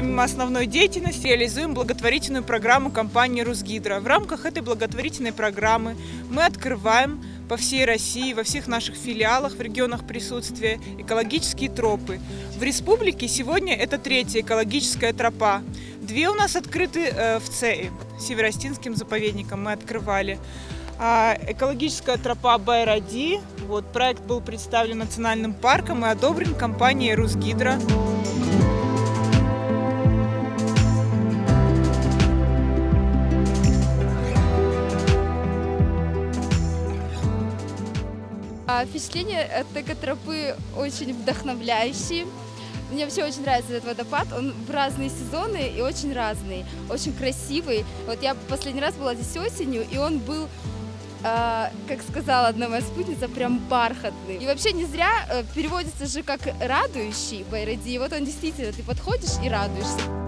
помимо основной деятельности, реализуем благотворительную программу компании «Русгидро». В рамках этой благотворительной программы мы открываем по всей России, во всех наших филиалах, в регионах присутствия экологические тропы. В республике сегодня это 3-я экологическая тропа. 2 у нас открыты в ЦЭИ, Северостинским заповедником мы открывали. Экологическая тропа Байради. Проект был представлен национальным парком и одобрен компанией «Русгидро». Впечатления от экотропы очень вдохновляющие. Мне вообще очень нравится этот водопад, он в разные сезоны и очень разный, очень красивый. Я последний раз была здесь осенью, и он был, как сказала одна моя спутница, прям бархатный. И вообще не зря переводится же как «радующий Байради», и он действительно, ты подходишь и радуешься.